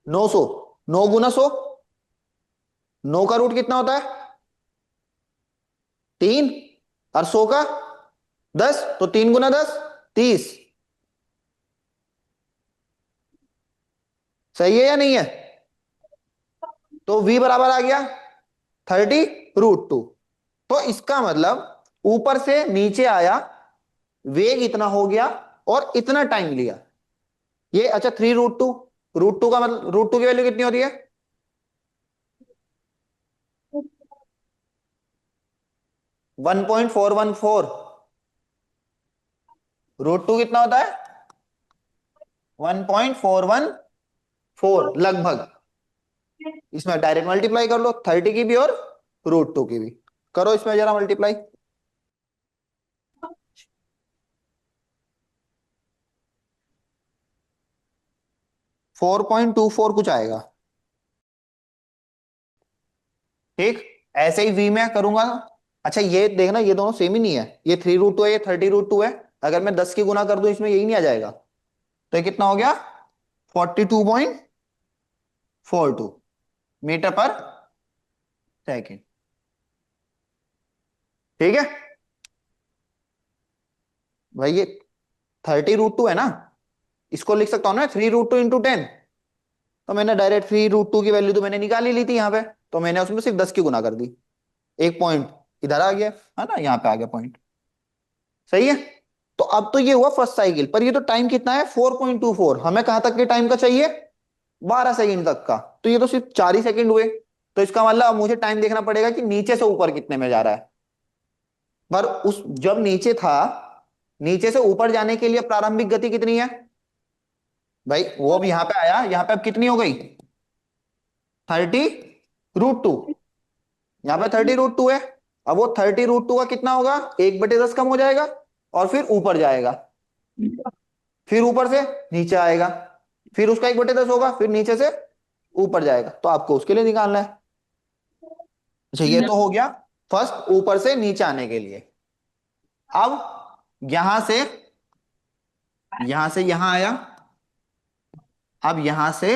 A: 900, 9 × 100, 9 का रूट कितना होता है 3, और 100 का 10, तो 3 × 10 30। सही है या नहीं है। तो v बराबर आ गया 30√2। तो इसका मतलब ऊपर से नीचे आया, वेग इतना हो गया और इतना टाइम लिया। ये अच्छा 3√2, √2 का मतलब √2 की वैल्यू कितनी होती है 1.414। √2 कितना होता है 1.414 लगभग। इसमें डायरेक्ट मल्टीप्लाई कर लो 30 की भी और √2 की भी, करो इसमें जरा मल्टीप्लाई। 4.24 कुछ आएगा। ठीक, ऐसे ही v में करूंगा। अच्छा ये देखना, ये दोनों सेम ही नहीं है, ये 3√2 है, ये 30√2 है। अगर मैं 10 की गुना कर दूं इसमें यही नहीं आ जाएगा, तो ये कितना हो गया 42.42 मीटर पर सेकेंड। ठीक है भाई, ये 30√2 है ना, इसको लिख सकता हूं ना 3√2 × 10। तो मैंने डायरेक्ट 3√2 की वैल्यू तो मैंने निकाल ही ली थी यहाँ पे, तो मैंने उसमें सिर्फ 10 की गुना कर दी, एक पॉइंट इधर आ गया है ना, यहाँ पे आ गया पॉइंट। सही है। तो अब तो ये हुआ फर्स्ट साइकिल, पर ये तो टाइम कितना है 4.24, हमें कहां तक के टाइम का चाहिए 12 सेकंड तक का, तो ये तो सिर्फ 4 ही सेकंड हुए। तो इसका मतलब अब मुझे टाइम देखना पड़ेगा कि नीचे से ऊपर कितने में जा रहा है। पर उस जब नीचे था, नीचे से ऊपर जाने के लिए प्रारंभिक गति कितनी है भाई, वो अब यहां पे आया, यहां पे अब कितनी हो गई 30√2, यहां पे 30√2 है। अब वो 30√2 का कितना होगा 1/10 कम हो जाएगा, और फिर ऊपर जाएगा, फिर ऊपर से नीचे आएगा, फिर उसका 1/10 होगा, फिर नीचे से ऊपर जाएगा, तो आपको उसके लिए निकालना है। अच्छा ये तो हो गया फर्स्ट ऊपर से नीचे आने के लिए। अब यहां से यहां आया, अब यहां से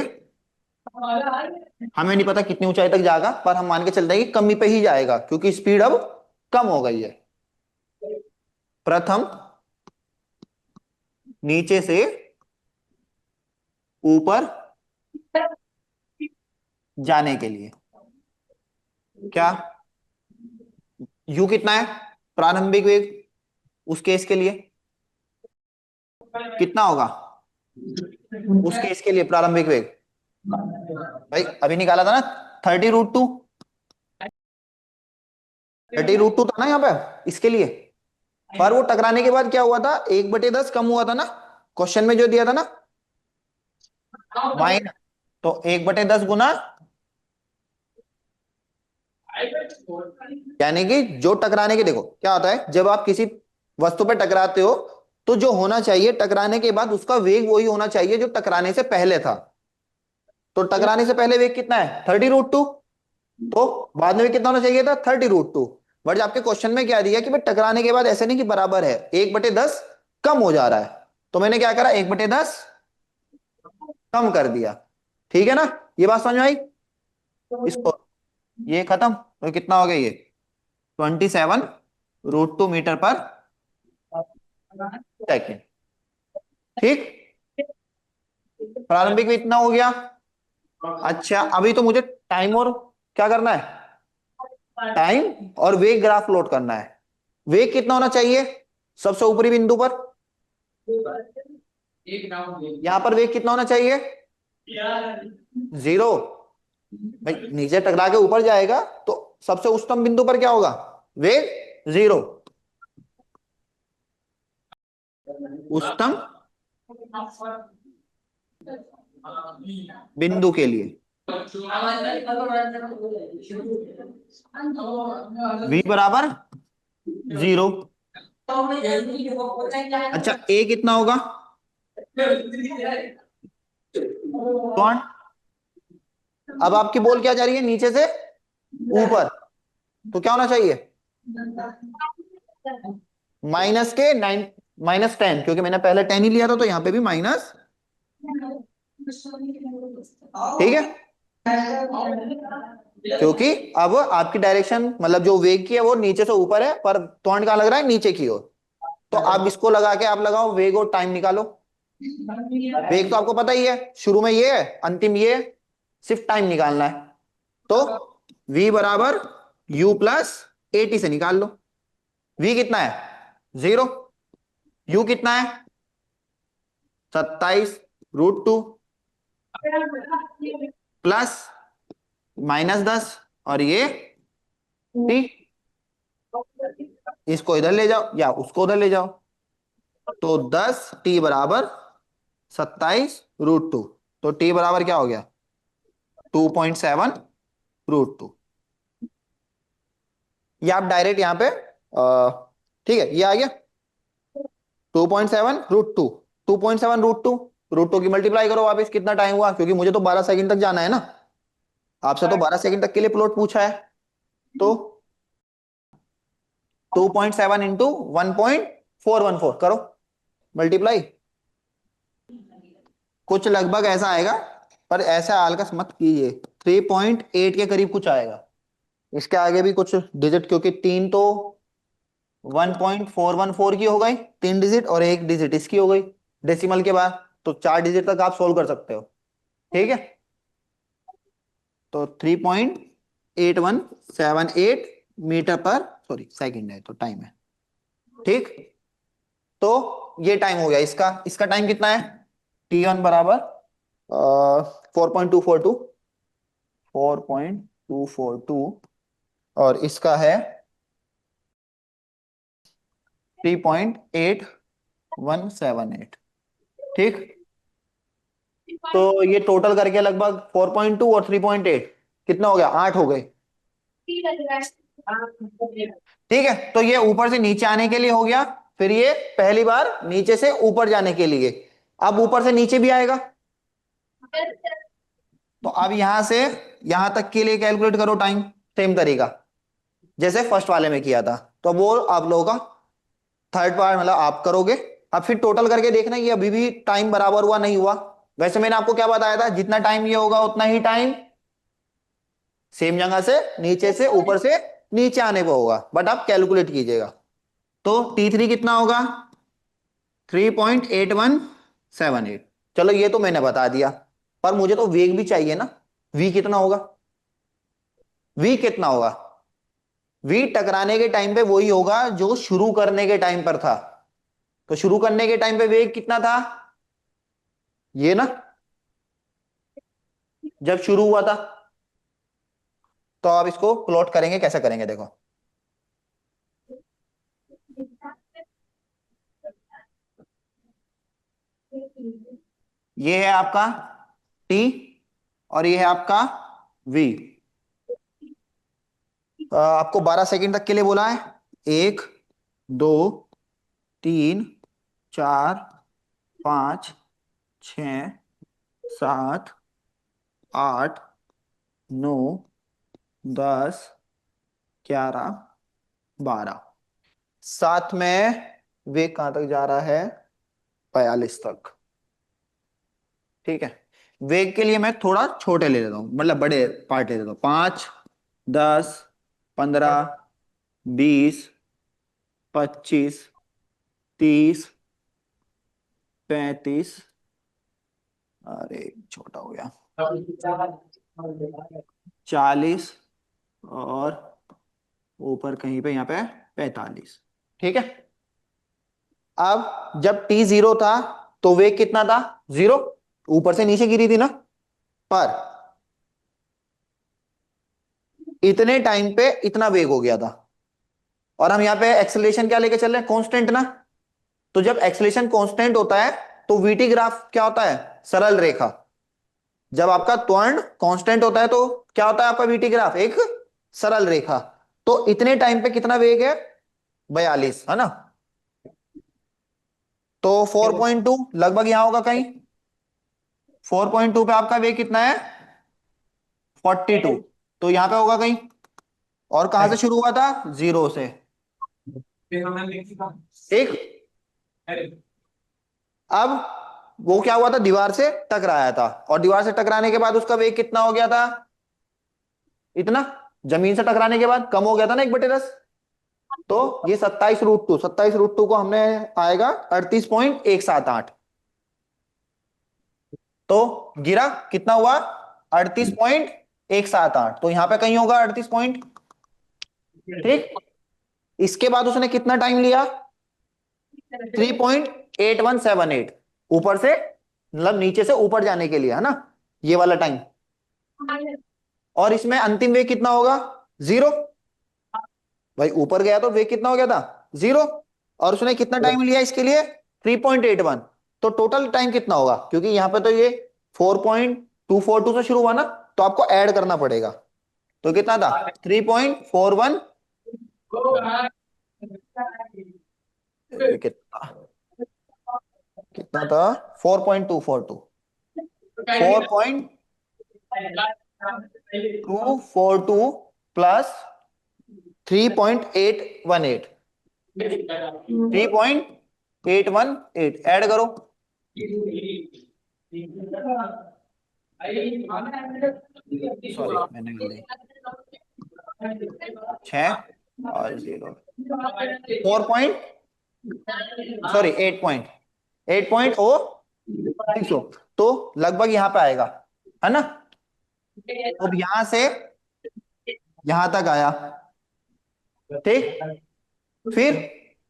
A: हमें नहीं पता कितनी ऊंचाई तक जाएगा, पर हम मान के चलते हैं कि कमी पे ही जाएगा क्योंकि स्पीड अब कम हो गई है। प्रथम नीचे से ऊपर जाने के लिए क्या, यू कितना है प्रारंभिक वेग उस केस के लिए कितना होगा, उस केस के लिए प्रारंभिक वेग भाई अभी निकाला था ना 30√2, 30√2 था ना यहाँ पे इसके लिए। पर वो टकराने के बाद क्या हुआ था 1/10 कम हुआ था ना, क्वेश्चन में जो दिया था ना माइनस, तो 1/10 गुना, यानी कि जो टकराने के, देखो क्या होता है जब आप किसी वस्तु पे टकराते हो, तो जो होना चाहिए टकराने के बाद उसका वेग वही होना चाहिए जो टकराने से पहले था। तो टकराने से पहले वेग कितना है 30√2, तो बाद में भी कितना होना चाहिए था 30√2। बट आपके क्वेश्चन में क्या दिया कि भाई टकराने के बाद ऐसे नहीं कि बराबर है, 1/10 कम हो जा रहा है, तो मैंने क्या करा 1/10 कम कर दिया। ठीक है ना, ये बात समझ में आई इसको। ये खत्म, तो कितना हो गया ये 27√2 मीटर पर सेकेंड। ठीक, प्रारंभिक में इतना हो गया। अच्छा, अभी तो मुझे टाइम और क्या करना है, टाइम और वेग ग्राफ प्लॉट करना है। वेग कितना होना चाहिए सबसे ऊपरी बिंदु पर, यहां पर वेग कितना होना चाहिए, 0। भाई नीचे टकरा के ऊपर जाएगा तो सबसे उच्चतम बिंदु पर क्या होगा, वेग 0, उच्चतम बिंदु के लिए v बराबर 0। अच्छा, a कितना होगा, कौन, अब आपकी बॉल क्या जा रही है नीचे से ऊपर, तो क्या होना चाहिए माइनस के 9, -10, क्योंकि मैंने पहले 10 ही लिया था तो यहां पे भी माइनस। ठीक है, क्योंकि अब आपकी डायरेक्शन मतलब जो वेग की है वो नीचे से ऊपर है, पर पॉइंट कहां लग रहा है, नीचे की ओर। तो आप इसको लगा के आप लगाओ वेग और टाइम निकालो। वेग तो आपको पता ही है, शुरू में ये है, अंतिम ये है, सिर्फ टाइम निकालना है। तो v बराबर u प्लस 80 से निकाल लो। v कितना है 0, u कितना है 27√2 प्लस -10, और ये t, इसको इधर ले जाओ या उसको उधर ले जाओ, तो 10t बराबर 27√2, तो t बराबर क्या हो गया 2.7√2। ये आप डायरेक्ट यहाँ पे ठीक है, ये आ गया 2.7√2, 2.7√2, √2 की मल्टीप्लाई करो वापिस, कितना टाइम हुआ, क्योंकि मुझे तो 12 सेकंड तक जाना है ना, आपसे तो 12 सेकंड तक के लिए प्लॉट पूछा है। तो 2.7 इंटू 1.414 करो मल्टीप्लाई, कुछ लगभग ऐसा आएगा, पर ऐसा हल्का मत कीजिए, 3.8 के करीब कुछ आएगा। इसके आगे भी कुछ डिजिट, क्योंकि तीन तो 1.414 की हो गई 3 डिजिट, और 1 डिजिट इसकी हो गई डेसिमल के बाद, तो 4 डिजिट तक आप सोल्व कर सकते हो। ठीक है, तो 3.8178 मीटर पर, सॉरी सेकंड है तो टाइम है। ठीक, तो ये टाइम हो गया इसका, इसका टाइम कितना है, t1 बराबर 4.242, 4.242, और इसका है 3.8178। ठीक, तो ये टोटल करके लगभग 4.2 और 3.8 कितना हो गया, 8 हो गए। ठीक है, तो ये ऊपर से नीचे आने के लिए हो गया, फिर ये पहली बार नीचे से ऊपर जाने के लिए, अब ऊपर से नीचे भी आएगा। तो अब यहां से यहां तक के लिए कैलकुलेट करो टाइम, सेम तरीका जैसे फर्स्ट वाले में किया था। तो वो आप लोगों का थर्ड पार्ट मतलब आप करोगे, अब फिर टोटल करके देखना ये अभी भी टाइम बराबर हुआ नहीं हुआ। वैसे मैंने आपको क्या बताया था, जितना टाइम ये होगा उतना ही टाइम सेम जगह से नीचे से ऊपर से नीचे आने को होगा, बट आप कैलकुलेट कीजिएगा। तो t3 कितना होगा 3.8178। चलो ये तो मैंने बता दिया, पर मुझे तो वेग भी चाहिए ना, v कितना होगा, v कितना होगा, v टकराने के टाइम पे वही होगा जो शुरू करने के टाइम पर था। तो शुरू करने के टाइम पे वेग कितना था, ये ना, जब शुरू हुआ था। तो आप इसको प्लॉट करेंगे, कैसे करेंगे देखो, ये है आपका t और ये है आपका v। आपको 12 सेकंड तक के लिए बोला है, 1, 2, 3, 4, 5, 6, 7, 8, 9, 10, 11, 12, साथ में वेग कहां तक जा रहा है 42 तक। ठीक है, वेग के लिए मैं थोड़ा छोटे ले लेता हूं, मतलब बड़े पार्ट ले लेता हूं, 5, 10, 15, 20, 25, 30, 35, अरे छोटा हो गया, 40, और ऊपर कहीं पे यहाँ पे 45। ठीक है। अब जब टी जीरो था तो वेग कितना था? जीरो, ऊपर से नीचे गिरी थी ना। पर इतने टाइम पे इतना वेग हो गया था, और हम यहाँ पे एक्सेलरेशन क्या लेके चल रहे हैं? कांस्टेंट ना। तो जब एक्सेलरेशन कांस्टेंट होता है तो वीटी ग्राफ क्या होता है? सरल रेखा। जब आपका त्वरण कांस्टेंट होता है तो क्या होता है आपका वीटी ग्राफ? एक सरल रेखा। तो इतने टाइम पे कितना वेग है? 42, है ना। तो 4.2 लगभग यहां होगा कहीं। 4.2 पे आपका वेग कितना है? 42। तो यहां पे होगा कहीं। और कहां से शुरू हुआ था? जीरो से। ठीक। अब वो क्या हुआ था? दीवार से टकराया था, और दीवार से टकराने के बाद उसका वेग कितना हो गया था? इतना। जमीन से टकराने के बाद कम हो गया था ना 1/10। तो ये 27√2, 27√2 को हमने आएगा 38.178। तो गिरा कितना हुआ? 38.178। तो यहां पे कहीं होगा 38 पॉइंट। ठीक। इसके बाद उसने कितना टाइम लिया? 3.8178, ऊपर से मतलब नीचे से ऊपर जाने के लिए, है ना, ये वाला टाइम। और इसमें अंतिम वेग कितना होगा? जीरो। भाई ऊपर गया तो वेग कितना हो गया था? जीरो। और उसने कितना टाइम लिया इसके लिए? 3.81। तो टोटल टाइम कितना होगा? क्योंकि यहां पे तो ये 4.242 से शुरू हुआ ना, तो आपको ऐड करना पड़ेगा। तो कितना था? 3.41। कितना कितना था? 4.242। 4.242 प्लस 3.818। 3.818 ऐड करो। सॉरी मैंने गलती, 6 और 0, 4 पॉइंट, सॉरी 8.8 तो लगभग यहां पे आएगा, है ना। अब यहां से यहां तक आया। ठीक। फिर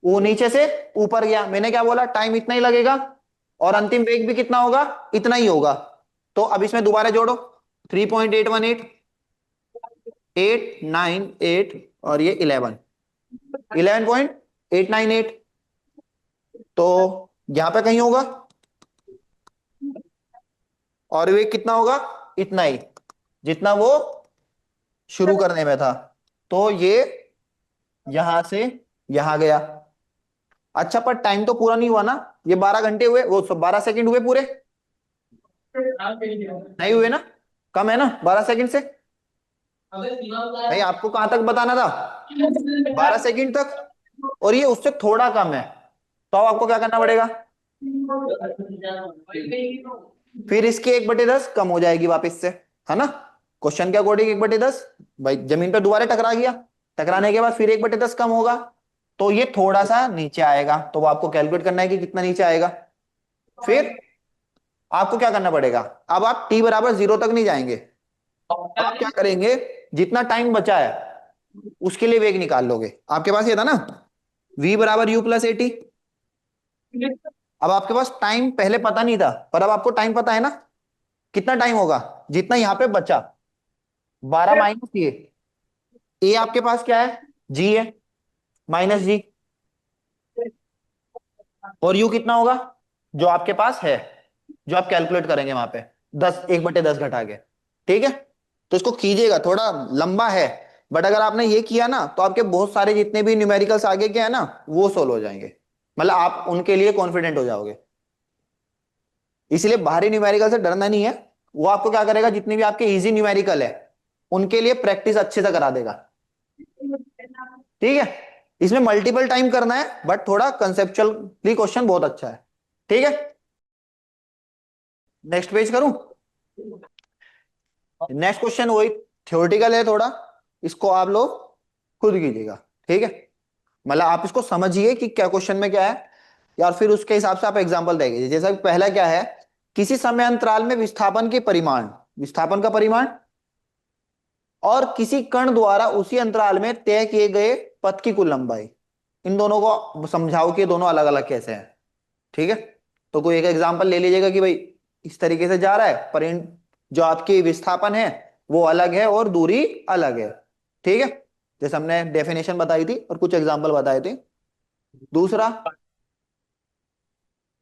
A: वो नीचे से ऊपर गया, मैंने क्या बोला? टाइम इतना ही लगेगा, और अंतिम वेग भी कितना होगा? इतना ही होगा। तो अब इसमें दोबारा जोड़ो। 3.818, 898, और ये 11.898। तो यहां पे कहीं होगा। और वेग कितना होगा? इतना ही, जितना वो शुरू करने में था। तो ये यहां से यहां गया। अच्छा, पर टाइम तो पूरा नहीं हुआ ना। ये 12 घंटे हुए, वो 12 सेकंड हुए पूरे? नहीं हुए ना, कम है ना 12 सेकंड से। भाई आपको कहां तक बताना था? 12 सेकंड तक। और ये उससे थोड़ा कम है, तो अब आपको क्या करना पड़ेगा? फिर इसकी 1/10 कम हो जाएगी वापस से, है ना। क्वेश्चन के अकॉर्डिंग 1/10। भाई जमीन पे दोबारा टकरा गया, टकराने के बाद फिर 1/10 कम होगा। तो ये थोड़ा सा नीचे आएगा, तो वो आपको कैलकुलेट करना है कि कितना नीचे आएगा। फिर आपको क्या करना पड़ेगा? अब आप टी बराबर 0 तक नहीं जाएंगे। आप क्या करेंगे? जितना टाइम बचा है उसके लिए वेग निकाल लोगे। आपके पास ये था ना, v बराबर u प्लस एटी। अब आपके पास टाइम पहले पता नहीं था, पर अब आपको टाइम पता है ना। कितना टाइम होगा? जितना यहां पे बचा, 12 - ए आपके पास क्या है? जी है, -g। और यू कितना होगा? जो आपके पास है, जो आप कैलकुलेट करेंगे वहां पे, 10, 1/10 घटा के। ठीक है। तो इसको कीजिएगा, थोड़ा लंबा है, बट अगर आपने ये किया ना तो आपके बहुत सारे जितने भी न्यूमेरिकल्स आगे के हैं ना, वो सोल्व हो जाएंगे। मतलब आप उनके लिए कॉन्फिडेंट हो जाओगे। इसलिए बाहरी न्यूमेरिकल से डरना नहीं है। वो आपको क्या करेगा? जितने भी आपके इजी न्यूमेरिकल है उनके लिए प्रैक्टिस अच्छे से करा देगा। ठीक है। इसमें मल्टीपल टाइम करना है, बट थोड़ा कंसेप्चुअली क्वेश्चन बहुत अच्छा है। ठीक है। नेक्स्ट पेज करूं? नेक्स्ट क्वेश्चन वही थ्योरेटिकल है थोड़ा। इसको आप लोग खुद कीजिएगा, ठीक है। मतलब आप इसको समझिए कि क्या क्वेश्चन में क्या है, या फिर उसके हिसाब से आप एग्जांपल देंगे। जैसा कि पहला क्या है, किसी समय अंतराल में विस्थापन के परिमाण, विस्थापन का परिमाण, और किसी कण द्वारा उसी अंतराल में तय किए गए पथ की कुल लंबाई, इन दोनों को समझाओ कि ये दोनों अलग अलग कैसे हैं, ठीक है। तो कोई एक एग्जांपल ले लीजिएगा कि भाई इस तरीके से जा रहा है, पर इन जो आपकी विस्थापन है वो अलग है और दूरी अलग है, ठीक है। जैसे हमने डेफिनेशन बताई थी और कुछ एग्जांपल बताए थे। दूसरा,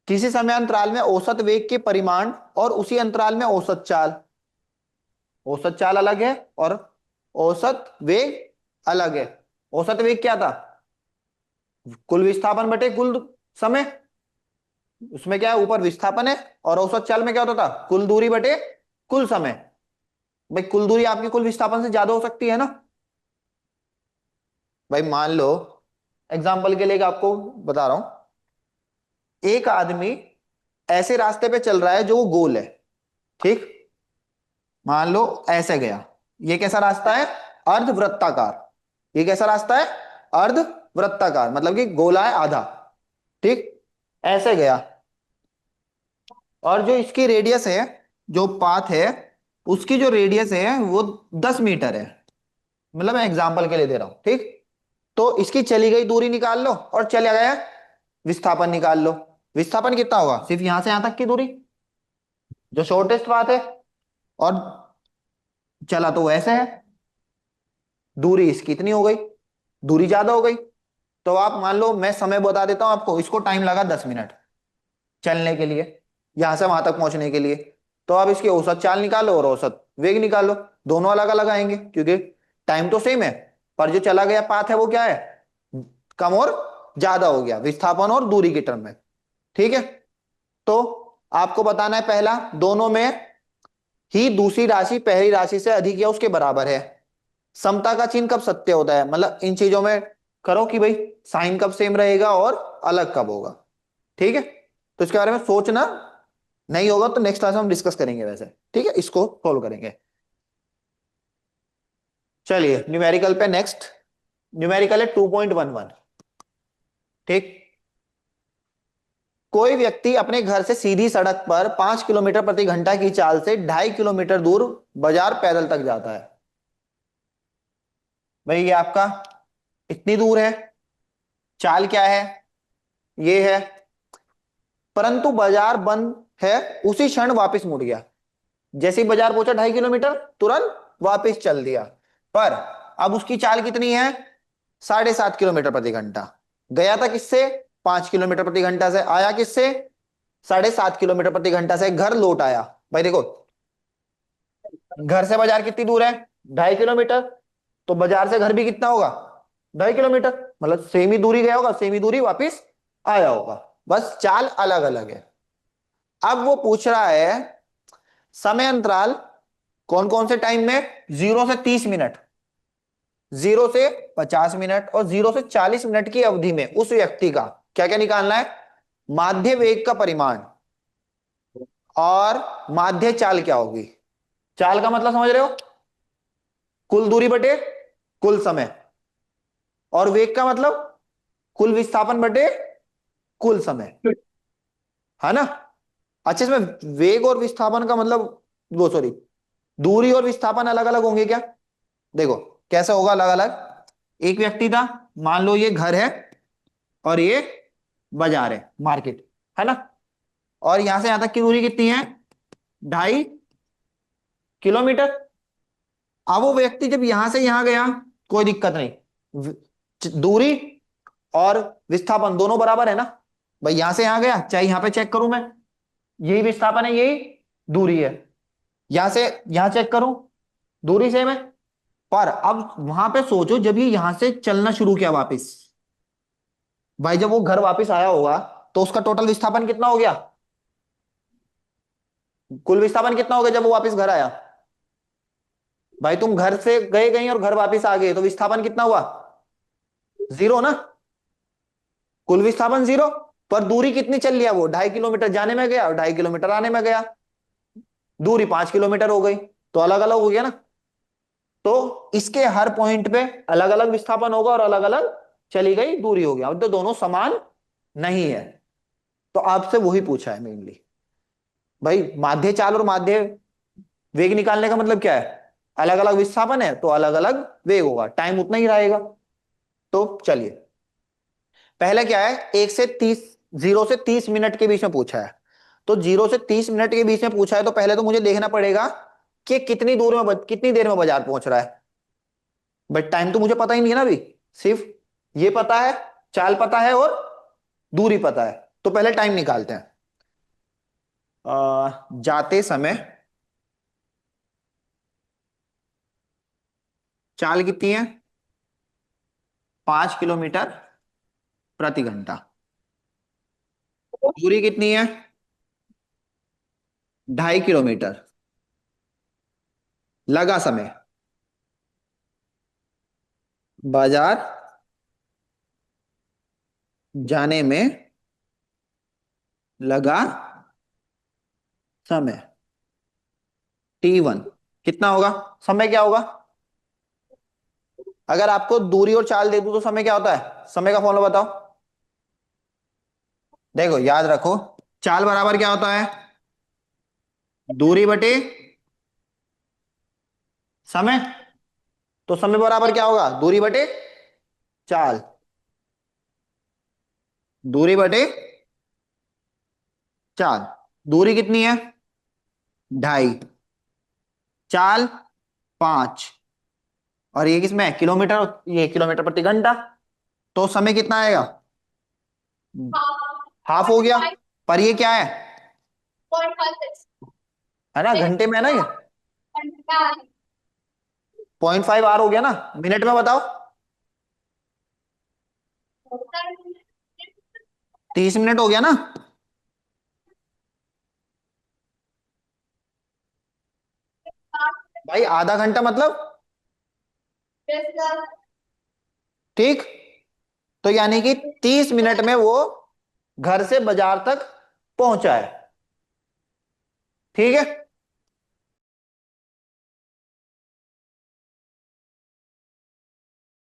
A: किसी समय अंतराल में औसत वेग के परिमाण और उसी अंतराल में औसत चाल, औसत चाल अलग है और औसत वेग अलग है। औसत वेग क्या था, कुल विस्थापन बटे कुल समय, उसमें क्या है ऊपर विस्थापन है, और औसत चाल में क्या होता था, कुल दूरी बटे कुल समय। भाई कुल दूरी आपकी कुल विस्थापन से ज्यादा हो सकती है ना। भाई मान लो, एग्जाम्पल के लिए आपको बता रहा हूं, एक आदमी ऐसे रास्ते पे चल रहा है जो वो गोल है, ठीक। मान लो ऐसे गया, ये कैसा रास्ता है, अर्धवृत्ताकार। ये कैसा रास्ता है, अर्धवृत्ताकार, मतलब कि गोला है आधा, ठीक। ऐसे गया, और जो इसकी रेडियस है, जो पाथ है, उसकी जो रेडियस है वो 10 मीटर है। मतलब मैं एग्जाम्पल के लिए दे रहा हूं, ठीक। तो इसकी चली गई दूरी निकाल लो और चला गया विस्थापन निकाल लो। विस्थापन कितना होगा, सिर्फ यहां से यहां तक की दूरी, जो शॉर्टेस्ट पाथ है, और चला तो वैसे है, दूरी इसकी इतनी हो गई, दूरी ज्यादा हो गई। तो आप मान लो, मैं समय बता देता हूं आपको, इसको टाइम लगा 10 मिनट चलने के लिए, यहां से वहां तक पहुंचने के लिए। तो आप इसकी औसत चाल निकालो और औसत वेग निकालो, दोनों अलग अलग आएंगे क्योंकि टाइम तो सेम है, पर जो चला गया पाथ है वो क्या है, कम और ज्यादा हो गया विस्थापन और दूरी के टर्म में, ठीक है। तो आपको बताना है पहला, दोनों में ही दूसरी राशि पहली राशि से अधिक या उसके बराबर है। समता का चिन्ह कब सत्य होता है, मतलब इन चीजों में करो कि भाई साइन कब सेम रहेगा और अलग कब होगा, ठीक है। तो इसके बारे में सोचना, नहीं होगा तो नेक्स्ट क्लास में हम डिस्कस करेंगे वैसे, ठीक है, इसको सोल्व करेंगे। चलिए न्यूमेरिकल पे नेक्स्ट, न्यूमेरिकल है 2.11, ठीक। कोई व्यक्ति अपने घर से सीधी सड़क पर 5 किलोमीटर प्रति घंटा की चाल से 2.5 किलोमीटर दूर बाजार पैदल तक जाता है। भाई ये आपका इतनी दूर है, चाल क्या है, ये है, परंतु बाजार बंद है, उसी क्षण वापस मुड़ गया। जैसे ही बाजार पहुंचा 2.5 किलोमीटर, तुरंत वापस चल दिया। पर अब उसकी चाल कितनी है, 7.5 किलोमीटर प्रति घंटा। गया था किससे, 5 किलोमीटर प्रति घंटा से, आया किससे, 7.5 किलोमीटर प्रति घंटा से, घर लौट आया। भाई देखो, घर से बाजार कितनी दूर है, 2.5 किलोमीटर, तो बाजार से घर भी कितना होगा, 2.5 किलोमीटर, मतलब सेम ही दूरी गया होगा, सेम ही दूरी वापिस आया होगा, बस चाल अलग अलग है। अब वो पूछ रहा है समय अंतराल कौन कौन से टाइम में, 0 से 30 मिनट, 0 से 50 मिनट और 0 से 40 मिनट की अवधि में उस व्यक्ति का क्या क्या निकालना है, माध्य वेग का परिमाण और माध्य चाल क्या होगी। चाल का मतलब समझ रहे हो, कुल दूरी बटे कुल समय, और वेग का मतलब कुल विस्थापन बटे कुल समय, है ना। अच्छा, इसमें वेग और विस्थापन का मतलब, वो सॉरी, दूरी और विस्थापन अलग अलग होंगे क्या, देखो कैसे होगा अलग अलग। एक व्यक्ति था, मान लो ये घर है और ये बाजार है, मार्केट, है ना, और यहां से यहां तक की दूरी कितनी है, 2.5 किलोमीटर। अब वो व्यक्ति जब यहां से यहां गया, कोई दिक्कत नहीं, दूरी और विस्थापन दोनों बराबर है ना। भाई यहां से यहां गया, चाहे यहां पे चेक करूं मैं, यही विस्थापन है यही दूरी है, यहां से यहां चेक करूं, दूरी सेम है। पर अब वहां पे सोचो, जब ये यहां से चलना शुरू किया वापस, भाई जब वो घर वापस आया होगा, तो उसका टोटल विस्थापन कितना हो गया, कुल विस्थापन कितना हो गया जब वो वापस घर आया। भाई तुम घर से गए गई और घर वापस आ गए, तो विस्थापन कितना हुआ, 0 ना, कुल विस्थापन 0। पर दूरी कितनी चल लिया, वो 2.5 किलोमीटर जाने में गया और 2.5 किलोमीटर आने में गया, दूरी 5 किलोमीटर हो गई, तो अलग अलग हो गया ना। तो इसके हर पॉइंट पे अलग अलग विस्थापन होगा और अलग अलग चली गई दूरी होगी। अब तो दोनों समान नहीं है, तो आपसे वही पूछा है मेनली। भाई माध्य चाल और माध्य वेग निकालने का मतलब क्या है? अलग अलग विस्थापन है तो अलग अलग वेग होगा, टाइम उतना ही रहेगा। तो चलिए, पहले क्या है, 0 से 30 मिनट के बीच में पूछा है। तो 0 से 30 मिनट के बीच में पूछा है, तो पहले तो मुझे देखना पड़ेगा कि कितनी देर में बाजार पहुंच रहा है। बट टाइम तो मुझे पता ही नहीं है ना अभी, सिर्फ ये पता है, चाल पता है और दूरी पता है। तो पहले टाइम निकालते हैं। जाते समय चाल कितनी है? 5 किलोमीटर प्रति घंटा। दूरी कितनी है? 2.5 किलोमीटर। लगा समय, बाजार जाने में लगा समय T1 कितना होगा? समय क्या होगा? अगर आपको दूरी और चाल दे दूं तो समय क्या होता है? समय का फॉर्मूला बताओ। देखो याद रखो, चाल बराबर क्या होता है? दूरी बटे समय। तो समय बराबर क्या होगा? दूरी बटे चाल। दूरी बटे चाल। दूरी कितनी है? 2.5। चाल 5। और ये किसमें है? किलोमीटर, ये किलोमीटर प्रति घंटा। तो समय कितना आएगा? हाफ हो गया। पर ये क्या है? है ना, घंटे में है ना ये। 0.5 आर हो गया ना। मिनट में बताओ। 30 मिनट हो गया ना। भाई आधा घंटा मतलब, ठीक। तो यानी कि 30 मिनट में वो घर से बाजार तक पहुंचा है। ठीक है।